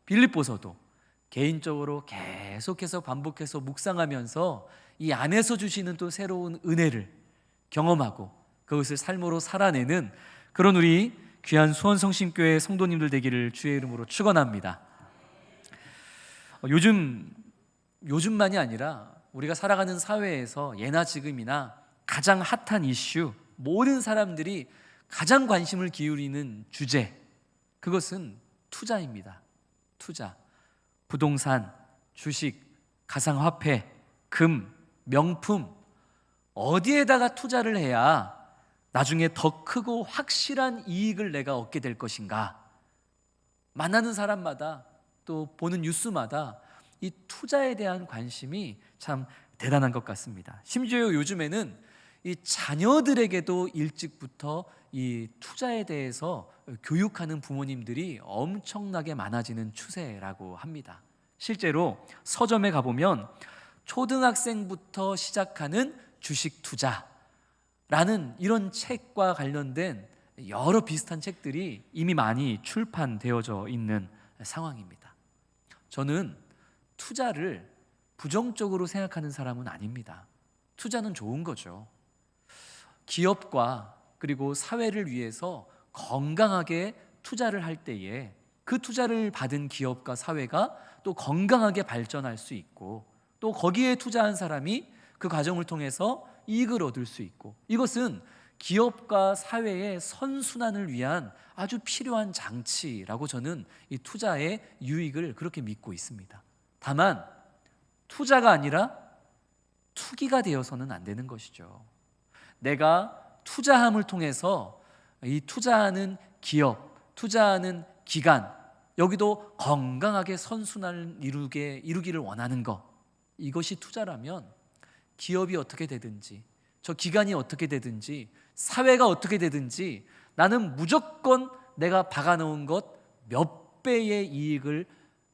빌립보서도 개인적으로 계속해서 반복해서 묵상하면서 이 안에서 주시는 또 새로운 은혜를 경험하고 그것을 삶으로 살아내는 그런 우리 귀한 수원성심교회 성도님들 되기를 주의 이름으로 축원합니다. 요즘만이 아니라 우리가 살아가는 사회에서 예나 지금이나 가장 핫한 이슈, 모든 사람들이 가장 관심을 기울이는 주제, 그것은 투자입니다. 투자. 부동산, 주식, 가상화폐, 금, 명품, 어디에다가 투자를 해야 나중에 더 크고 확실한 이익을 내가 얻게 될 것인가? 만나는 사람마다 또 보는 뉴스마다 이 투자에 대한 관심이 참 대단한 것 같습니다. 심지어 요즘에는 이 자녀들에게도 일찍부터 이 투자에 대해서 교육하는 부모님들이 엄청나게 많아지는 추세라고 합니다. 실제로 서점에 가보면 초등학생부터 시작하는 주식 투자라는 이런 책과 관련된 여러 비슷한 책들이 이미 많이 출판되어져 있는 상황입니다. 저는 투자를 부정적으로 생각하는 사람은 아닙니다. 투자는 좋은 거죠. 기업과 그리고 사회를 위해서 건강하게 투자를 할 때에 그 투자를 받은 기업과 사회가 또 건강하게 발전할 수 있고 또 거기에 투자한 사람이 그 과정을 통해서 이익을 얻을 수 있고, 이것은 기업과 사회의 선순환을 위한 아주 필요한 장치라고 저는 이 투자의 유익을 그렇게 믿고 있습니다. 다만 투자가 아니라 투기가 되어서는 안 되는 것이죠. 내가 투자함을 통해서 이 투자하는 기업, 투자하는 기관, 여기도 건강하게 선순환을 이루기를 원하는 것, 이것이 투자라면 기업이 어떻게 되든지 저 기관이 어떻게 되든지 사회가 어떻게 되든지 나는 무조건 내가 박아놓은 것 몇 배의 이익을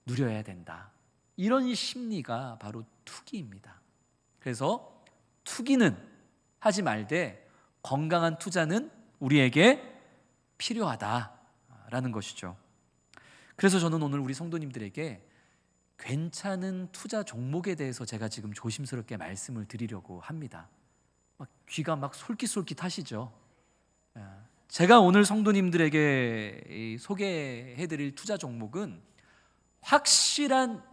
누려야 된다. 이런 심리가 바로 투기입니다. 그래서 투기는 하지 말되 건강한 투자는 우리에게 필요하다라는 것이죠. 그래서 저는 오늘 우리 성도님들에게 괜찮은 투자 종목에 대해서 제가 지금 조심스럽게 말씀을 드리려고 합니다. 귀가 막 솔깃솔깃하시죠? 제가 오늘 성도님들에게 소개해드릴 투자 종목은 확실한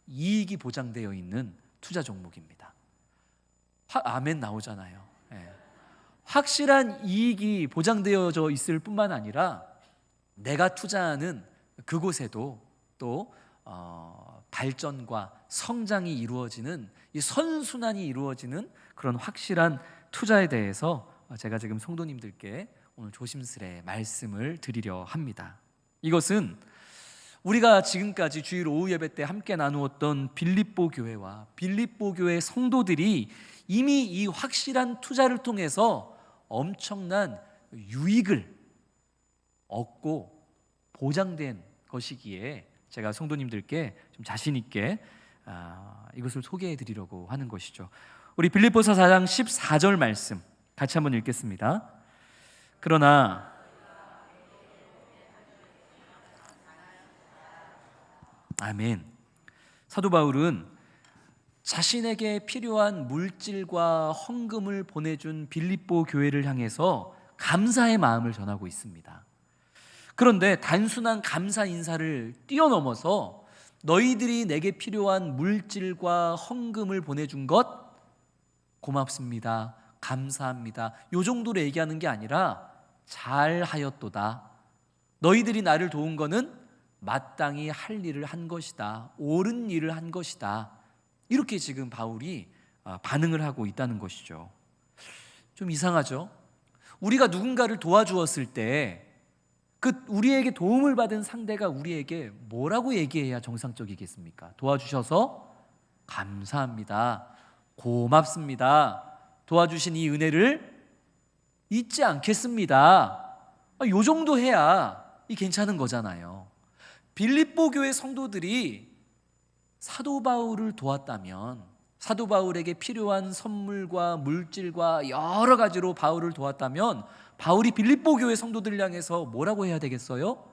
이익이 보장되어 있는 투자 종목입니다. 아멘 나오잖아요. 확실한 이익이 보장되어져 있을 뿐만 아니라 내가 투자하는 그곳에도 또 발전과 성장이 이루어지는, 이 선순환이 이루어지는 그런 확실한 투자에 대해서 제가 지금 성도님들께 오늘 조심스레 말씀을 드리려 합니다. 이것은 우리가 지금까지 주일 오후 예배 때 함께 나누었던 빌립보 교회와 빌립보 교회 성도들이 이미 이 확실한 투자를 통해서 엄청난 유익을 얻고 보장된 것이기에 제가 성도님들께 좀 자신 있게 이것을 소개해 드리려고 하는 것이죠. 우리 빌립보서 4장 14절 말씀 같이 한번 읽겠습니다. 그러나 아멘. 사도 바울은 자신에게 필요한 물질과 헌금을 보내준 빌립보 교회를 향해서 감사의 마음을 전하고 있습니다. 그런데 단순한 감사 인사를 뛰어넘어서 너희들이 내게 필요한 물질과 헌금을 보내준 것 고맙습니다, 감사합니다, 요 정도로 얘기하는 게 아니라 잘하였도다, 너희들이 나를 도운 거는 마땅히 할 일을 한 것이다, 옳은 일을 한 것이다, 이렇게 지금 바울이 반응을 하고 있다는 것이죠. 좀 이상하죠? 우리가 누군가를 도와주었을 때 우리에게 도움을 받은 상대가 우리에게 뭐라고 얘기해야 정상적이겠습니까? 도와주셔서 감사합니다, 고맙습니다, 도와주신 이 은혜를 잊지 않겠습니다, 요 정도 해야 괜찮은 거잖아요. 빌립보 교회 성도들이 사도 바울을 도왔다면, 사도 바울에게 필요한 선물과 물질과 여러 가지로 바울을 도왔다면 바울이 빌립보 교회 성도들 향해서 뭐라고 해야 되겠어요?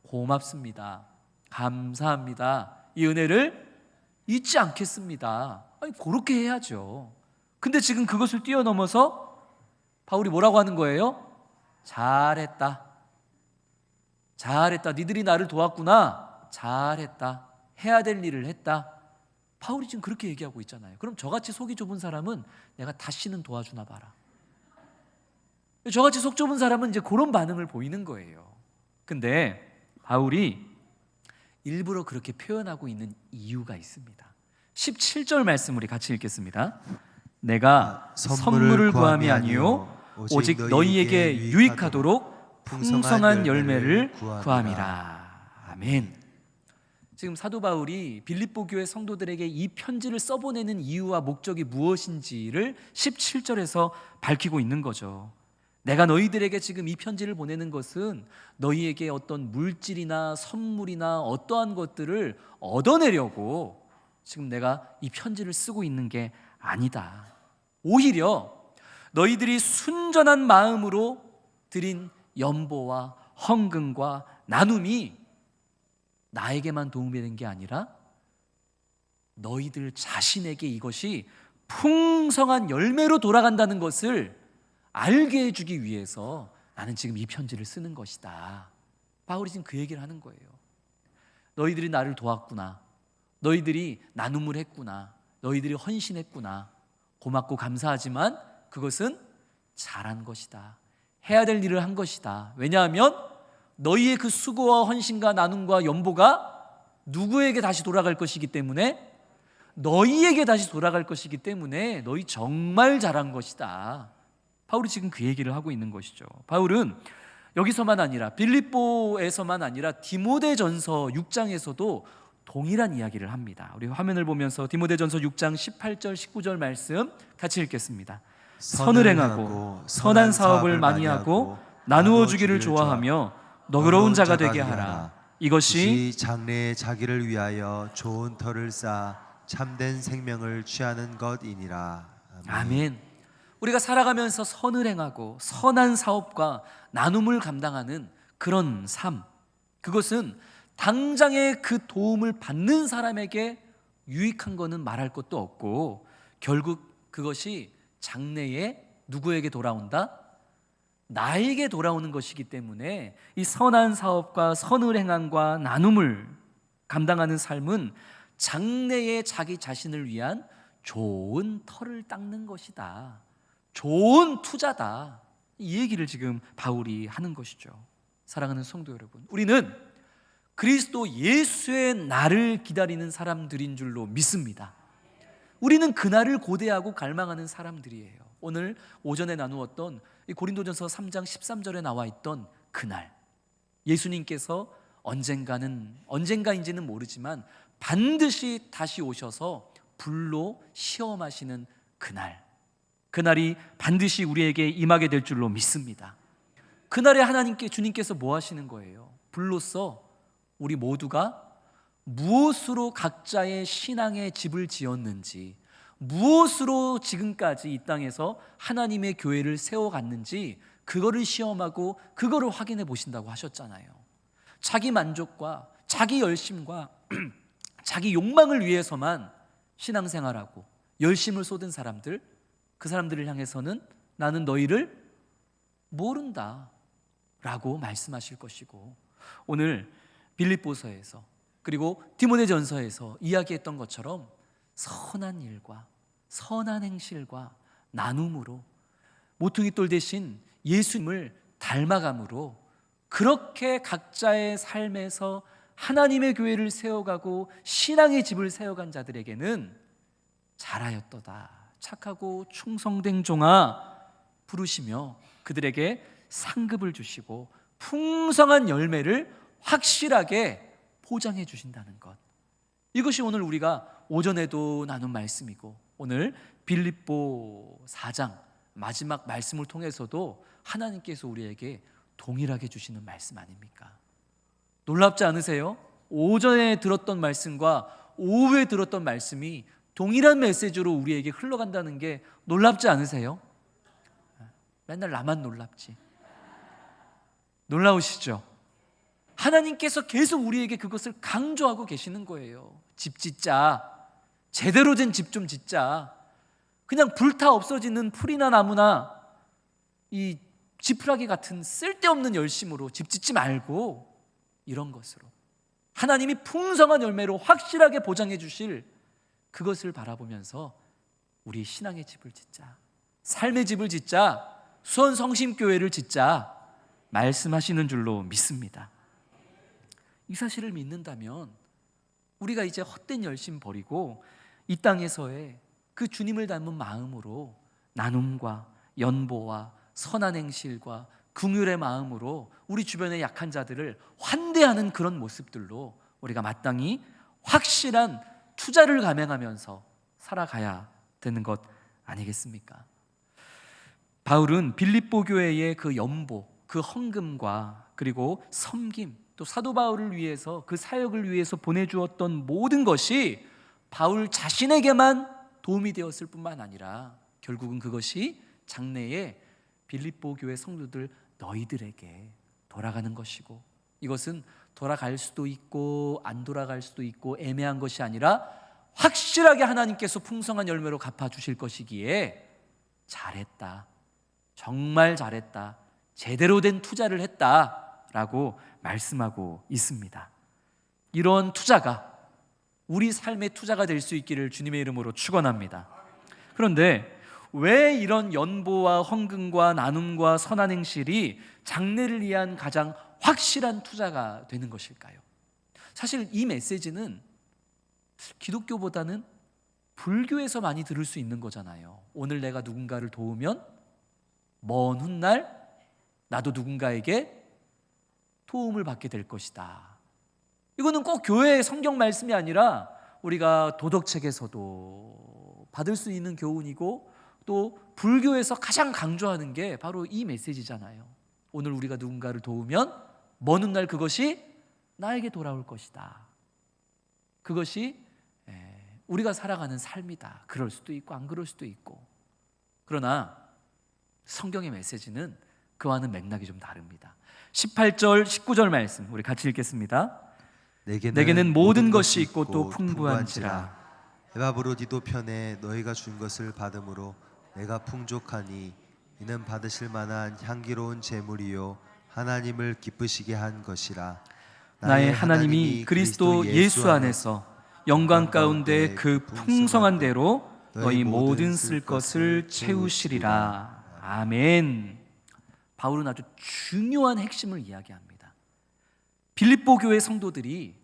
고맙습니다, 감사합니다. 이 은혜를 잊지 않겠습니다. 아니, 그렇게 해야죠. 근데 지금 그것을 뛰어넘어서 바울이 뭐라고 하는 거예요? 잘했다. 잘했다. 니들이 나를 도왔구나. 잘했다. 해야 될 일을 했다. 바울이 지금 그렇게 얘기하고 있잖아요. 그럼 저같이 속이 좁은 사람은 내가 다시는 도와주나 봐라. 저같이 속 좁은 사람은 이제 그런 반응을 보이는 거예요. 근데 바울이 일부러 그렇게 표현하고 있는 이유가 있습니다. 17절 말씀 우리 같이 읽겠습니다. 내가 선물을 구함이 아니요 오직 너희에게 유익하도록 풍성한 열매를 구함이라. 아멘. 지금 사도 바울이 빌립보 교회 성도들에게 이 편지를 써보내는 이유와 목적이 무엇인지를 17절에서 밝히고 있는 거죠. 내가 너희들에게 지금 이 편지를 보내는 것은 너희에게 어떤 물질이나 선물이나 어떠한 것들을 얻어내려고 지금 내가 이 편지를 쓰고 있는 게 아니다. 오히려 너희들이 순전한 마음으로 드린 연보와 헌금과 나눔이 나에게만 도움이 되는 게 아니라 너희들 자신에게 이것이 풍성한 열매로 돌아간다는 것을 알게 해주기 위해서 나는 지금 이 편지를 쓰는 것이다. 바울이 지금 그 얘기를 하는 거예요. 너희들이 나를 도왔구나. 너희들이 나눔을 했구나. 너희들이 헌신했구나. 고맙고 감사하지만 그것은 잘한 것이다. 해야 될 일을 한 것이다. 왜냐하면 너희의 그 수고와 헌신과 나눔과 연보가 누구에게 다시 돌아갈 것이기 때문에, 너희에게 다시 돌아갈 것이기 때문에 너희 정말 잘한 것이다. 바울이 지금 그 얘기를 하고 있는 것이죠. 바울은 여기서만 아니라 빌립보에서만 아니라 디모데전서 6장에서도 동일한 이야기를 합니다. 우리 화면을 보면서 디모데전서 6장 18절 19절 말씀 같이 읽겠습니다. 선을 행하고 선한 사업을 많이 하고 나누어 주기를 좋아하며 너그러운 자가 되게 하라. 이것이 장래의 자기를 위하여 좋은 터를 쌓아 참된 생명을 취하는 것이니라. 아멘. 우리가 살아가면서 선을 행하고 선한 사업과 나눔을 감당하는 그런 삶, 그것은 당장의 그 도움을 받는 사람에게 유익한 것은 말할 것도 없고, 결국 그것이 장래에 누구에게 돌아온다? 나에게 돌아오는 것이기 때문에 이 선한 사업과 선을 행함과 나눔을 감당하는 삶은 장래에 자기 자신을 위한 좋은 터를 닦는 것이다. 좋은 투자다. 이 얘기를 지금 바울이 하는 것이죠. 사랑하는 성도 여러분, 우리는 그리스도 예수의 날을 기다리는 사람들인 줄로 믿습니다. 우리는 그날을 고대하고 갈망하는 사람들이에요. 오늘 오전에 나누었던 이 고린도전서 3장 13절에 나와 있던 그날, 예수님께서 언젠가인지는 모르지만 반드시 다시 오셔서 불로 시험하시는 그날이 반드시 우리에게 임하게 될 줄로 믿습니다. 그날에 주님께서 뭐 하시는 거예요? 불로써 우리 모두가 무엇으로 각자의 신앙의 집을 지었는지, 무엇으로 지금까지 이 땅에서 하나님의 교회를 세워갔는지 그거를 시험하고 그거를 확인해 보신다고 하셨잖아요. 자기 만족과 자기 열심과 자기 욕망을 위해서만 신앙생활하고 열심을 쏟은 사람들, 그 사람들을 향해서는 나는 너희를 모른다 라고 말씀하실 것이고, 오늘 빌립보서에서 그리고 디모데전서에서 이야기했던 것처럼 선한 일과 선한 행실과 나눔으로 모퉁이 돌 대신 예수님을 닮아감으로 그렇게 각자의 삶에서 하나님의 교회를 세워가고 신앙의 집을 세워간 자들에게는 잘하였도다, 착하고 충성된 종아 부르시며 그들에게 상급을 주시고 풍성한 열매를 확실하게 포장해 주신다는 것, 이것이 오늘 우리가 오전에도 나눈 말씀이고 오늘 빌립보 4장 마지막 말씀을 통해서도 하나님께서 우리에게 동일하게 주시는 말씀 아닙니까? 놀랍지 않으세요? 오전에 들었던 말씀과 오후에 들었던 말씀이 동일한 메시지로 우리에게 흘러간다는 게 놀랍지 않으세요? 맨날 나만 놀랍지. 놀라우시죠? 하나님께서 계속 우리에게 그것을 강조하고 계시는 거예요. 집 짓자. 제대로 된 집 좀 짓자. 그냥 불타 없어지는 풀이나 나무나 이 지푸라기 같은 쓸데없는 열심으로 집 짓지 말고 이런 것으로 하나님이 풍성한 열매로 확실하게 보장해 주실 그것을 바라보면서 우리 신앙의 집을 짓자. 삶의 집을 짓자. 수원 성심교회를 짓자. 말씀하시는 줄로 믿습니다. 이 사실을 믿는다면 우리가 이제 헛된 열심 버리고 이 땅에서의 그 주님을 닮은 마음으로 나눔과 연보와 선한 행실과 긍휼의 마음으로 우리 주변의 약한 자들을 환대하는 그런 모습들로 우리가 마땅히 확실한 투자를 감행하면서 살아가야 되는 것 아니겠습니까? 바울은 빌립보 교회의 그 연보, 그 헌금과 그리고 섬김, 또 사도 바울을 위해서 그 사역을 위해서 보내주었던 모든 것이 바울 자신에게만 도움이 되었을 뿐만 아니라 결국은 그것이 장래에 빌립보 교회 성도들 너희들에게 돌아가는 것이고, 이것은 돌아갈 수도 있고 안 돌아갈 수도 있고 애매한 것이 아니라 확실하게 하나님께서 풍성한 열매로 갚아주실 것이기에 잘했다, 정말 잘했다, 제대로 된 투자를 했다라고 말씀하고 있습니다. 이런 투자가 우리 삶의 투자가 될 수 있기를 주님의 이름으로 축원합니다. 그런데 왜 이런 연보와 헌금과 나눔과 선한 행실이 장래를 위한 가장 확실한 투자가 되는 것일까요? 사실 이 메시지는 기독교보다는 불교에서 많이 들을 수 있는 거잖아요. 오늘 내가 누군가를 도우면 먼 훗날 나도 누군가에게 도움을 받게 될 것이다. 이거는 꼭 교회의 성경 말씀이 아니라 우리가 도덕책에서도 받을 수 있는 교훈이고, 또 불교에서 가장 강조하는 게 바로 이 메시지잖아요. 오늘 우리가 누군가를 도우면 먼 훗날 그것이 나에게 돌아올 것이다. 그것이 우리가 살아가는 삶이다. 그럴 수도 있고 안 그럴 수도 있고. 그러나 성경의 메시지는 그와는 맥락이 좀 다릅니다. 18절 19절 말씀 우리 같이 읽겠습니다. 내게는 모든 것이 있고 또 풍부한지라. 에바브로 디도 편에 너희가 준 것을 받음으로 내가 풍족하니 이는 받으실 만한 향기로운 제물이요 하나님을 기쁘시게 한 것이라. 나의 하나님이 그리스도 예수 안에서 영광 가운데 그 풍성한 대로 너희 모든 쓸 것을 채우시리라. 아멘. 바울은 아주 중요한 핵심을 이야기합니다. 빌립보 교회 성도들이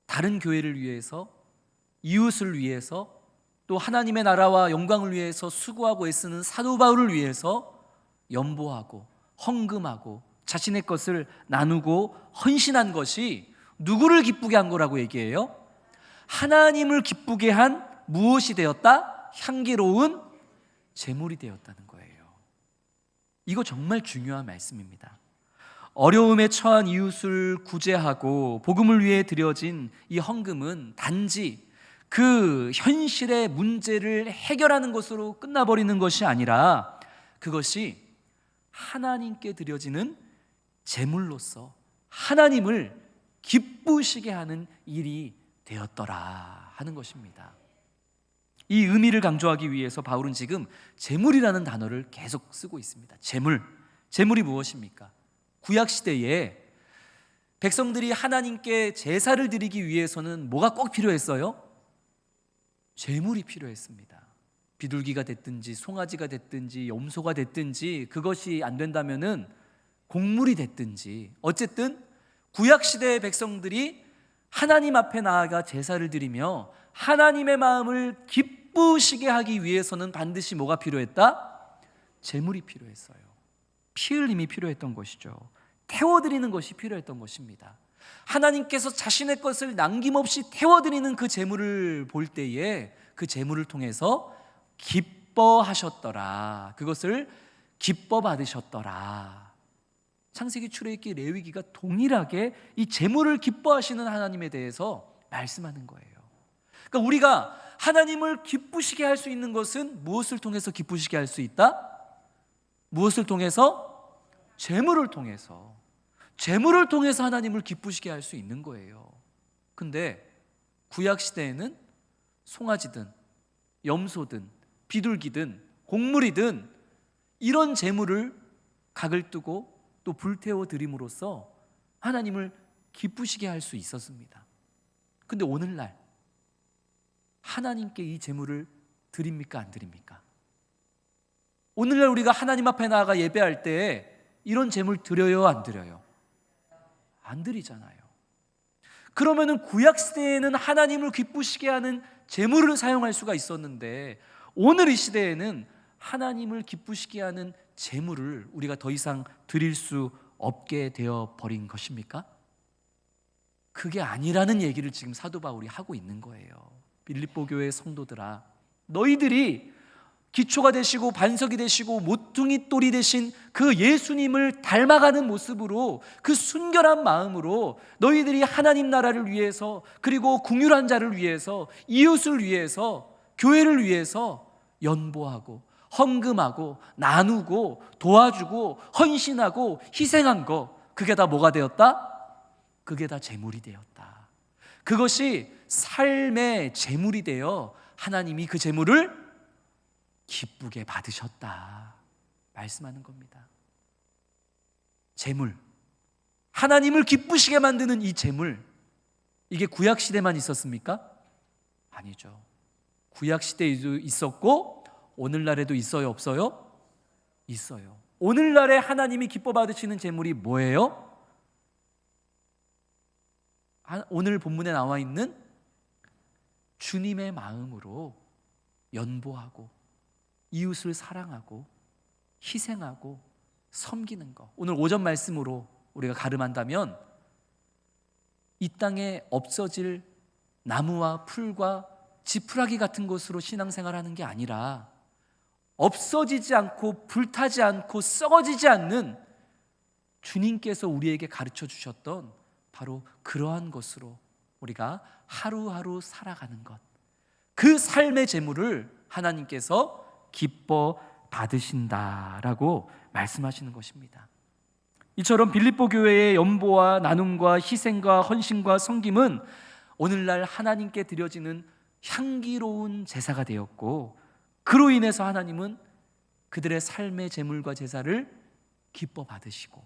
다른 교회를 위해서, 이웃을 위해서, 또 하나님의 나라와 영광을 위해서 수고하고 애쓰는 사도 바울을 위해서 연보하고 헌금하고 자신의 것을 나누고 헌신한 것이 누구를 기쁘게 한 거라고 얘기해요? 하나님을 기쁘게 한 무엇이 되었다? 향기로운 제물이 되었다는 거예요. 이거 정말 중요한 말씀입니다. 어려움에 처한 이웃을 구제하고 복음을 위해 드려진 이 헌금은 단지 그 현실의 문제를 해결하는 것으로 끝나버리는 것이 아니라 그것이 하나님께 드려지는 제물로서 하나님을 기쁘시게 하는 일이 되었더라 하는 것입니다. 이 의미를 강조하기 위해서 바울은 지금 제물이라는 단어를 계속 쓰고 있습니다. 제물이 무엇입니까? 구약시대에 백성들이 하나님께 제사를 드리기 위해서는 뭐가 꼭 필요했어요? 제물이 필요했습니다. 비둘기가 됐든지 송아지가 됐든지 염소가 됐든지, 그것이 안 된다면은 곡물이 됐든지, 어쨌든 구약시대의 백성들이 하나님 앞에 나아가 제사를 드리며 하나님의 마음을 기쁘시게 하기 위해서는 반드시 뭐가 필요했다? 제물이 필요했어요. 피 흘림이 필요했던 것이죠. 태워드리는 것이 필요했던 것입니다. 하나님께서 자신의 것을 남김없이 태워드리는 그 제물을 볼 때에 그 제물을 통해서 기뻐하셨더라. 그것을 기뻐 받으셨더라. 창세기, 출애굽기, 레위기가 동일하게 이 제물을 기뻐하시는 하나님에 대해서 말씀하는 거예요. 그러니까 우리가 하나님을 기쁘시게 할 수 있는 것은 무엇을 통해서 기쁘시게 할 수 있다? 무엇을 통해서? 제물을 통해서. 재물을 통해서 하나님을 기쁘시게 할 수 있는 거예요. 근데 구약 시대에는 송아지든 염소든 비둘기든 곡물이든 이런 재물을 각을 뜨고 또 불태워 드림으로써 하나님을 기쁘시게 할 수 있었습니다. 근데 오늘날 하나님께 이 재물을 드립니까, 안 드립니까? 오늘날 우리가 하나님 앞에 나아가 예배할 때 이런 재물 드려요, 안 드려요? 안 드리잖아요. 그러면은 구약 시대에는 하나님을 기쁘시게 하는 재물을 사용할 수가 있었는데 오늘 이 시대에는 하나님을 기쁘시게 하는 재물을 우리가 더 이상 드릴 수 없게 되어 버린 것입니까? 그게 아니라는 얘기를 지금 사도 바울이 하고 있는 거예요. 빌립보 교회 성도들아, 너희들이 기초가 되시고 반석이 되시고 모퉁이 돌이 되신 그 예수님을 닮아가는 모습으로, 그 순결한 마음으로 너희들이 하나님 나라를 위해서, 그리고 궁휼한 자를 위해서, 이웃을 위해서, 교회를 위해서 연보하고 헌금하고 나누고 도와주고 헌신하고 희생한 거, 그게 다 뭐가 되었다? 그게 다 재물이 되었다. 그것이 삶의 재물이 되어 하나님이 그 재물을 기쁘게 받으셨다 말씀하는 겁니다. 재물, 하나님을 기쁘시게 만드는 이 재물, 이게 구약 시대만 있었습니까? 아니죠. 구약 시대에도 있었고 오늘날에도 있어요, 없어요? 있어요. 오늘날에 하나님이 기뻐 받으시는 재물이 뭐예요? 오늘 본문에 나와 있는 주님의 마음으로 연보하고 이웃을 사랑하고 희생하고 섬기는 것. 오늘 오전 말씀으로 우리가 가름한다면 이 땅에 없어질 나무와 풀과 지푸라기 같은 곳으로 신앙생활하는 게 아니라 없어지지 않고 불타지 않고 썩어지지 않는 주님께서 우리에게 가르쳐 주셨던 바로 그러한 것으로 우리가 하루하루 살아가는 것, 그 삶의 재물을 하나님께서 기뻐 받으신다라고 말씀하시는 것입니다. 이처럼 빌립보 교회의 연보와 나눔과 희생과 헌신과 섬김은 오늘날 하나님께 드려지는 향기로운 제사가 되었고, 그로 인해서 하나님은 그들의 삶의 재물과 제사를 기뻐 받으시고,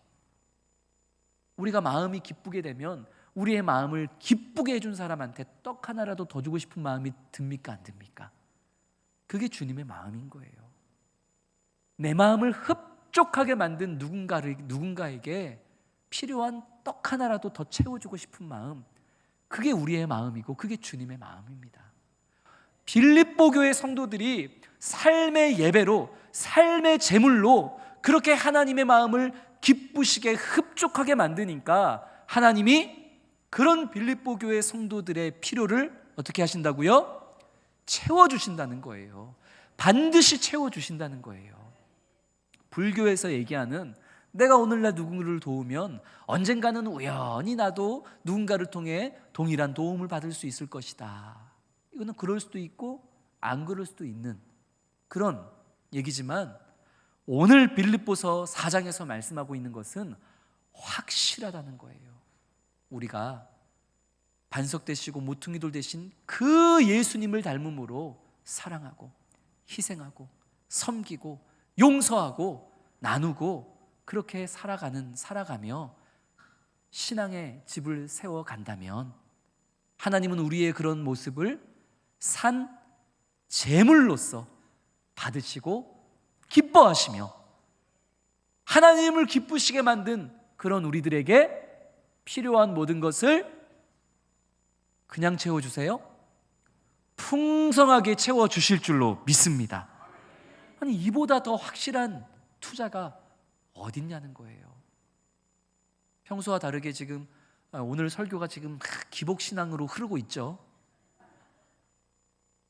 우리가 마음이 기쁘게 되면 우리의 마음을 기쁘게 해준 사람한테 떡 하나라도 더 주고 싶은 마음이 듭니까, 안 듭니까? 그게 주님의 마음인 거예요. 내 마음을 흡족하게 만든 누군가에게 필요한 떡 하나라도 더 채워주고 싶은 마음, 그게 우리의 마음이고 그게 주님의 마음입니다. 빌립보 교회 성도들이 삶의 예배로, 삶의 제물로 그렇게 하나님의 마음을 기쁘시게 흡족하게 만드니까 하나님이 그런 빌립보 교회 성도들의 필요를 어떻게 하신다고요? 채워주신다는 거예요. 반드시 채워주신다는 거예요. 불교에서 얘기하는 내가 오늘날 누군가를 도우면 언젠가는 우연히 나도 누군가를 통해 동일한 도움을 받을 수 있을 것이다. 이거는 그럴 수도 있고 안 그럴 수도 있는 그런 얘기지만, 오늘 빌립보서 4장에서 말씀하고 있는 것은 확실하다는 거예요. 우리가 반석 되시고 모퉁이 돌 되신 그 예수님을 닮음으로 사랑하고 희생하고 섬기고 용서하고 나누고 그렇게 살아가며 신앙의 집을 세워간다면 하나님은 우리의 그런 모습을 산 제물로서 받으시고 기뻐하시며 하나님을 기쁘시게 만든 그런 우리들에게 필요한 모든 것을 그냥 채워주세요? 풍성하게 채워주실 줄로 믿습니다. 아니, 이보다 더 확실한 투자가 어딨냐는 거예요. 평소와 다르게 지금 오늘 설교가 지금 기복신앙으로 흐르고 있죠.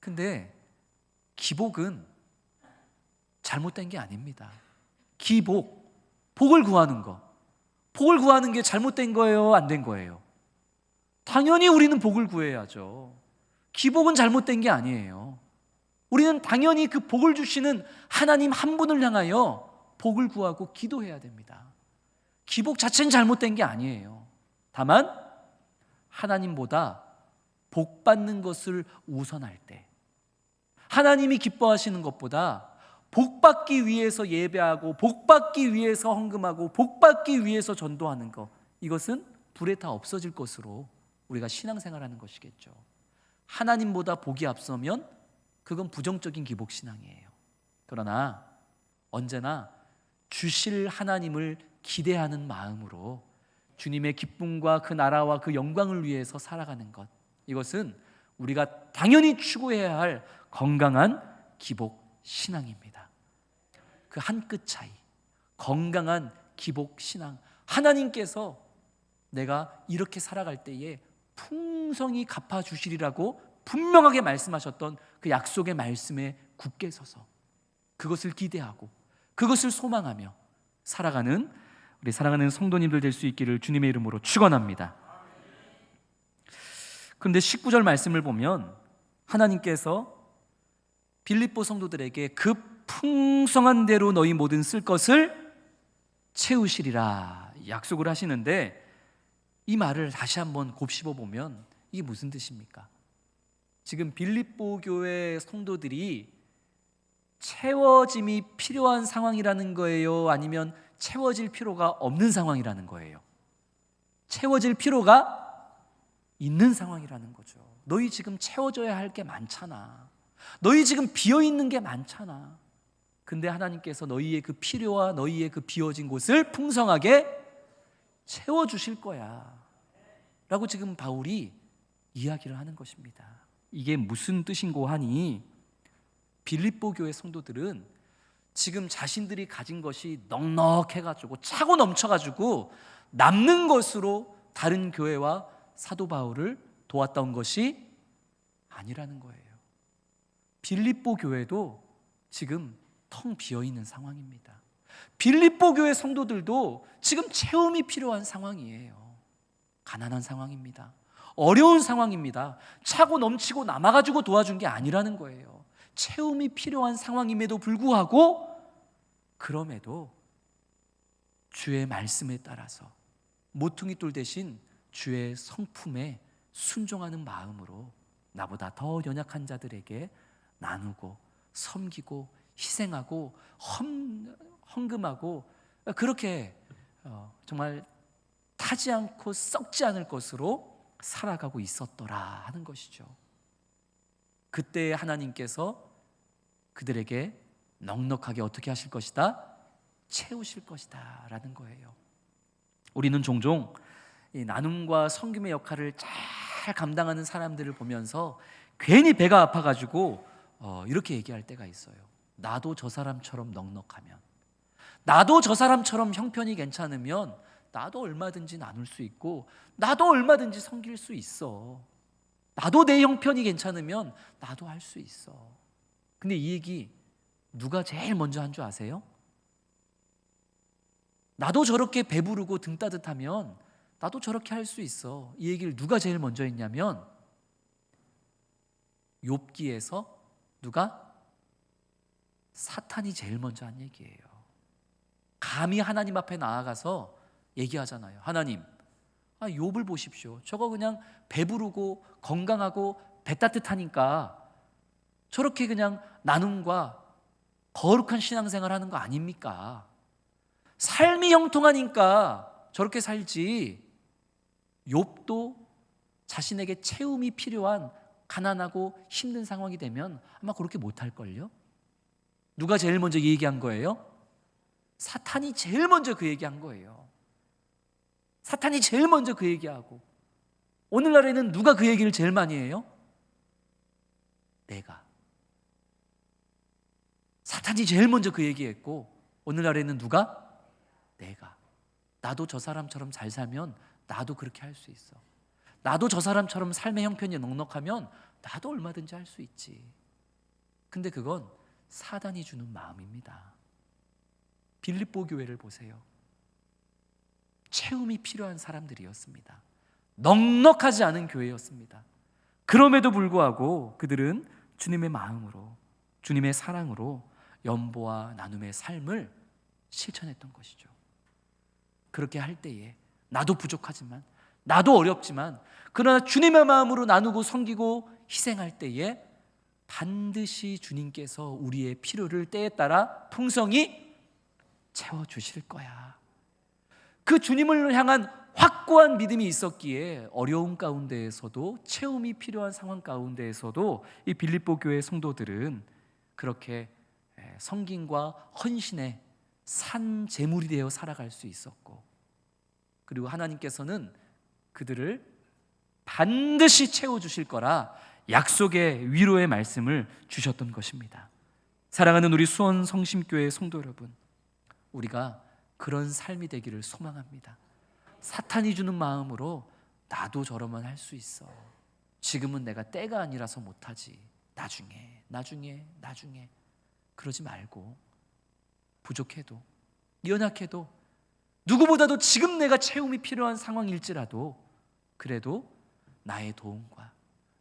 근데 기복은 잘못된 게 아닙니다. 복을 구하는 거, 복을 구하는 게 잘못된 거예요, 안 된 거예요? 당연히 우리는 복을 구해야죠. 기복은 잘못된 게 아니에요. 우리는 당연히 그 복을 주시는 하나님 한 분을 향하여 복을 구하고 기도해야 됩니다. 기복 자체는 잘못된 게 아니에요. 다만 하나님보다 복 받는 것을 우선할 때, 하나님이 기뻐하시는 것보다 복 받기 위해서 예배하고 복 받기 위해서 헌금하고 복 받기 위해서 전도하는 것, 이것은 불에 다 없어질 것으로 우리가 신앙생활하는 것이겠죠. 하나님보다 복이 앞서면 그건 부정적인 기복신앙이에요. 그러나 언제나 주실 하나님을 기대하는 마음으로 주님의 기쁨과 그 나라와 그 영광을 위해서 살아가는 것, 이것은 우리가 당연히 추구해야 할 건강한 기복신앙입니다. 그 한 끗 차이, 건강한 기복신앙, 하나님께서 내가 이렇게 살아갈 때에 풍성히 갚아주시리라고 분명하게 말씀하셨던 그 약속의 말씀에 굳게 서서 그것을 기대하고 그것을 소망하며 살아가는 우리 사랑하는 성도님들 될 수 있기를 주님의 이름으로 축원합니다. 그런데 19절 말씀을 보면 하나님께서 빌립보 성도들에게 그 풍성한 대로 너희 모든 쓸 것을 채우시리라 약속을 하시는데, 이 말을 다시 한번 곱씹어 보면 이게 무슨 뜻입니까? 지금 빌립보 교회 성도들이 채워짐이 필요한 상황이라는 거예요? 아니면 채워질 필요가 없는 상황이라는 거예요? 채워질 필요가 있는 상황이라는 거죠. 너희 지금 채워져야 할 게 많잖아. 너희 지금 비어있는 게 많잖아. 근데 하나님께서 너희의 그 필요와 너희의 그 비어진 곳을 풍성하게 채워주실 거야 라고 지금 바울이 이야기를 하는 것입니다. 이게 무슨 뜻인고 하니, 빌립보 교회 성도들은 지금 자신들이 가진 것이 넉넉해가지고 차고 넘쳐가지고 남는 것으로 다른 교회와 사도 바울을 도왔던 것이 아니라는 거예요. 빌립보 교회도 지금 텅 비어있는 상황입니다. 빌립보 교회 성도들도 지금 채움이 필요한 상황이에요. 가난한 상황입니다. 어려운 상황입니다. 차고 넘치고 남아가지고 도와준 게 아니라는 거예요. 채움이 필요한 상황임에도 불구하고, 그럼에도 주의 말씀에 따라서 모퉁이 돌 대신 주의 성품에 순종하는 마음으로 나보다 더 연약한 자들에게 나누고 섬기고 희생하고 헌금하고, 그렇게 정말 타지 않고 썩지 않을 것으로 살아가고 있었더라 하는 것이죠. 그때 하나님께서 그들에게 넉넉하게 어떻게 하실 것이다? 채우실 것이다 라는 거예요. 우리는 종종 이 나눔과 섬김의 역할을 잘 감당하는 사람들을 보면서 괜히 배가 아파가지고 이렇게 얘기할 때가 있어요. 나도 저 사람처럼 넉넉하면, 나도 저 사람처럼 형편이 괜찮으면 나도 얼마든지 나눌 수 있고 나도 얼마든지 섬길 수 있어. 나도 내 형편이 괜찮으면 나도 할 수 있어. 근데 이 얘기 누가 제일 먼저 한 줄 아세요? 나도 저렇게 배부르고 등 따뜻하면 나도 저렇게 할 수 있어. 이 얘기를 누가 제일 먼저 했냐면 욥기에서 누가? 사탄이 제일 먼저 한 얘기예요. 감히 하나님 앞에 나아가서 얘기하잖아요. 하나님, 욥을 보십시오. 저거 그냥 배부르고 건강하고 배 따뜻하니까 저렇게 그냥 나눔과 거룩한 신앙생활 하는 거 아닙니까? 삶이 형통하니까 저렇게 살지. 욥도 자신에게 채움이 필요한 가난하고 힘든 상황이 되면 아마 그렇게 못할걸요? 누가 제일 먼저 얘기한 거예요? 사탄이 제일 먼저 그 얘기한 거예요. 사탄이 제일 먼저 그 얘기하고, 오늘날에는 누가 그 얘기를 제일 많이 해요? 내가. 사탄이 제일 먼저 그 얘기했고, 오늘날에는 누가? 내가. 나도 저 사람처럼 잘 살면 나도 그렇게 할 수 있어. 나도 저 사람처럼 삶의 형편이 넉넉하면 나도 얼마든지 할 수 있지. 근데 그건 사단이 주는 마음입니다. 빌립보 교회를 보세요. 채움이 필요한 사람들이었습니다. 넉넉하지 않은 교회였습니다. 그럼에도 불구하고 그들은 주님의 마음으로, 주님의 사랑으로 연보와 나눔의 삶을 실천했던 것이죠. 그렇게 할 때에 나도 부족하지만, 나도 어렵지만, 그러나 주님의 마음으로 나누고 섬기고 희생할 때에 반드시 주님께서 우리의 필요를 때에 따라 풍성히 채워주실 거야. 그 주님을 향한 확고한 믿음이 있었기에 어려운 가운데에서도, 채움이 필요한 상황 가운데에서도 이 빌립보 교회 성도들은 그렇게 섬김과 헌신의 산 제물이 되어 살아갈 수 있었고, 그리고 하나님께서는 그들을 반드시 채워주실 거라 약속의 위로의 말씀을 주셨던 것입니다. 사랑하는 우리 수원 성심교회 성도 여러분, 우리가 그런 삶이 되기를 소망합니다. 사탄이 주는 마음으로 나도 저러면 할 수 있어, 지금은 내가 때가 아니라서 못하지, 나중에 그러지 말고, 부족해도 연약해도 누구보다도 지금 내가 채움이 필요한 상황일지라도 그래도 나의 도움과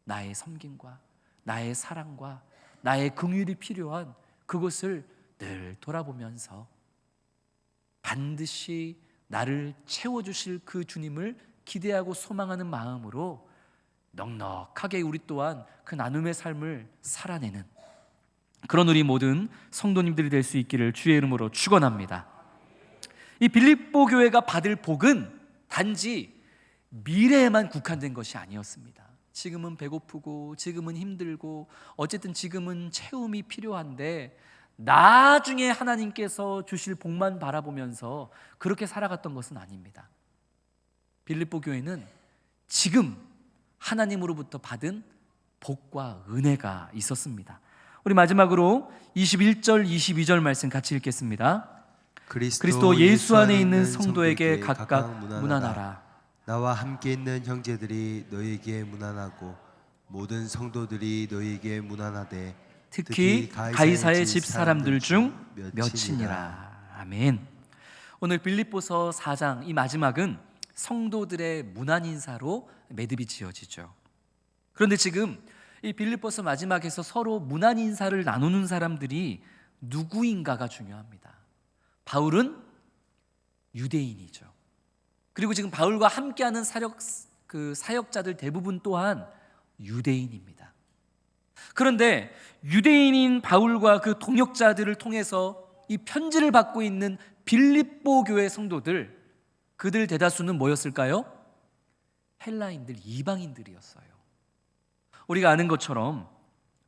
나의 섬김과 나의 사랑과 나의 긍휼이 필요한 그것을 늘 돌아보면서 반드시 나를 채워주실 그 주님을 기대하고 소망하는 마음으로 넉넉하게 우리 또한 그 나눔의 삶을 살아내는 그런 우리 모든 성도님들이 될 수 있기를 주의 이름으로 축원합니다. 이 빌립보 교회가 받을 복은 단지 미래에만 국한된 것이 아니었습니다. 지금은 배고프고 지금은 힘들고 어쨌든 지금은 채움이 필요한데 나중에 하나님께서 주실 복만 바라보면서 그렇게 살아갔던 것은 아닙니다. 빌립보 교회는 지금 하나님으로부터 받은 복과 은혜가 있었습니다. 우리 마지막으로 21절 22절 말씀 같이 읽겠습니다. 그리스도 예수 안에 있는 성도에게 각각 문안하라. 나와 함께 있는 형제들이 너희에게 문안하고 모든 성도들이 너희에게 문안하되 특히 가이사의 집 사람들 중 몇이니라. 아멘. 오늘 빌립보서 4장 이 마지막은 성도들의 문안 인사로 매듭이 지어지죠. 그런데 지금 이 빌립보서 마지막에서 서로 문안 인사를 나누는 사람들이 누구인가가 중요합니다. 바울은 유대인이죠. 그리고 지금 바울과 함께하는 사역자들 대부분 또한 유대인입니다. 그런데 유대인인 바울과 그 동역자들을 통해서 이 편지를 받고 있는 빌립보 교회 성도들, 그들 대다수는 뭐였을까요? 헬라인들, 이방인들이었어요. 우리가 아는 것처럼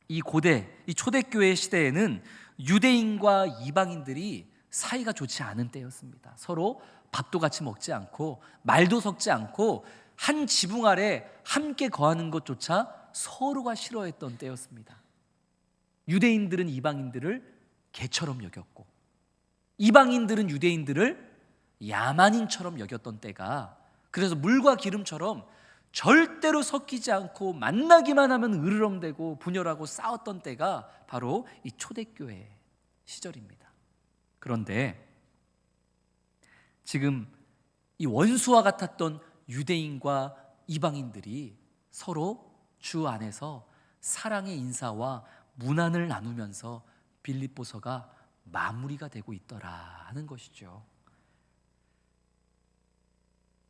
이 고대, 이 초대교회 시대에는 유대인과 이방인들이 사이가 좋지 않은 때였습니다. 서로 밥도 같이 먹지 않고 말도 섞지 않고 한 지붕 아래 함께 거하는 것조차 서로가 싫어했던 때였습니다. 유대인들은 이방인들을 개처럼 여겼고 이방인들은 유대인들을 야만인처럼 여겼던 때가, 그래서 물과 기름처럼 절대로 섞이지 않고 만나기만 하면 으르렁대고 분열하고 싸웠던 때가 바로 이 초대교회 시절입니다. 그런데 지금 이 원수와 같았던 유대인과 이방인들이 서로 주 안에서 사랑의 인사와 문안을 나누면서 빌립보서가 마무리가 되고 있더라 하는 것이죠.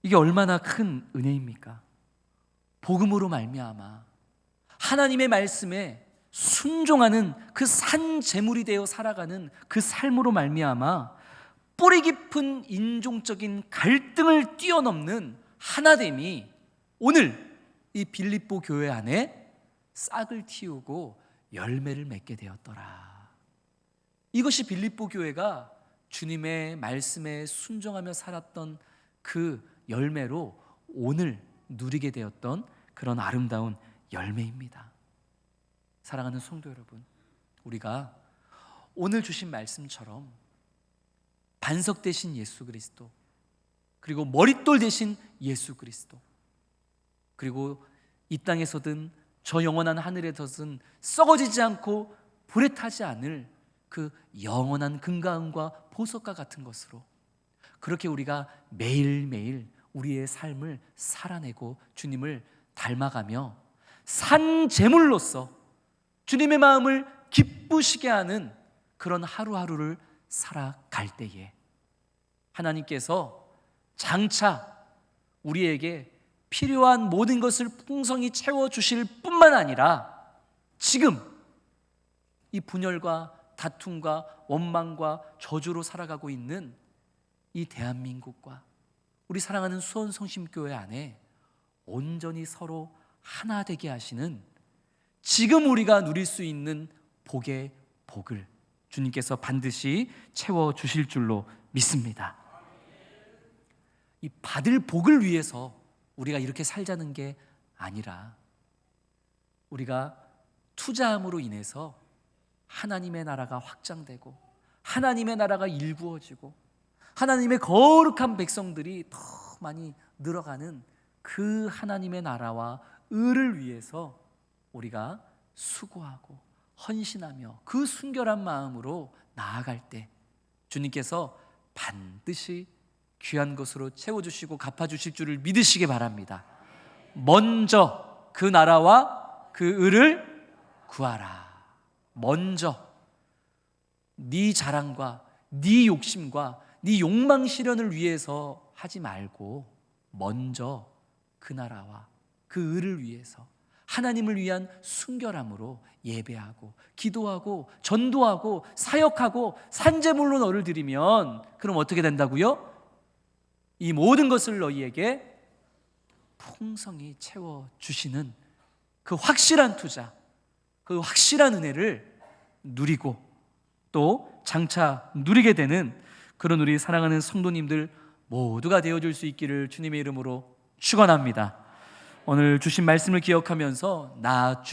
이게 얼마나 큰 은혜입니까? 복음으로 말미암아 하나님의 말씀에 순종하는 그 산 제물이 되어 살아가는 그 삶으로 말미암아 뿌리 깊은 인종적인 갈등을 뛰어넘는 하나됨이 오늘 이 빌립보 교회 안에 싹을 틔우고 열매를 맺게 되었더라. 이것이 빌립보 교회가 주님의 말씀에 순종하며 살았던 그 열매로 오늘 누리게 되었던 그런 아름다운 열매입니다. 사랑하는 성도 여러분, 우리가 오늘 주신 말씀처럼 반석 되신 예수 그리스도, 그리고 머릿돌 되신 예수 그리스도, 그리고 이 땅에서든 저 영원한 하늘에서든 썩어지지 않고 불에 타지 않을 그 영원한 금가은과 보석과 같은 것으로 그렇게 우리가 매일매일 우리의 삶을 살아내고 주님을 닮아가며 산 제물로서 주님의 마음을 기쁘시게 하는 그런 하루하루를 살아갈 때에 하나님께서 장차 우리에게 필요한 모든 것을 풍성히 채워주실 뿐만 아니라 지금 이 분열과 다툼과 원망과 저주로 살아가고 있는 이 대한민국과 우리 사랑하는 수원성심교회 안에 온전히 서로 하나 되게 하시는 지금 우리가 누릴 수 있는 복의 복을 주님께서 반드시 채워주실 줄로 믿습니다. 이 받을 복을 위해서 우리가 이렇게 살자는 게 아니라 우리가 투자함으로 인해서 하나님의 나라가 확장되고 하나님의 나라가 일구어지고 하나님의 거룩한 백성들이 더 많이 늘어가는 그 하나님의 나라와 의를 위해서 우리가 수고하고 헌신하며 그 순결한 마음으로 나아갈 때 주님께서 반드시 귀한 것으로 채워주시고 갚아주실 줄을 믿으시기 바랍니다. 먼저 그 나라와 그 의를 구하라. 먼저 네 자랑과 네 욕심과 네 욕망 실현을 위해서 하지 말고 먼저 그 나라와 그 의를 위해서 하나님을 위한 순결함으로 예배하고 기도하고 전도하고 사역하고 산제물로 너를 드리면 그럼 어떻게 된다고요? 이 모든 것을 너희에게 풍성히 채워주시는 그 확실한 투자, 그 확실한 은혜를 누리고 또 장차 누리게 되는 그런 우리 사랑하는 성도님들 모두가 되어줄 수 있기를 주님의 이름으로 축원합니다. 오늘 주신 말씀을 기억하면서 나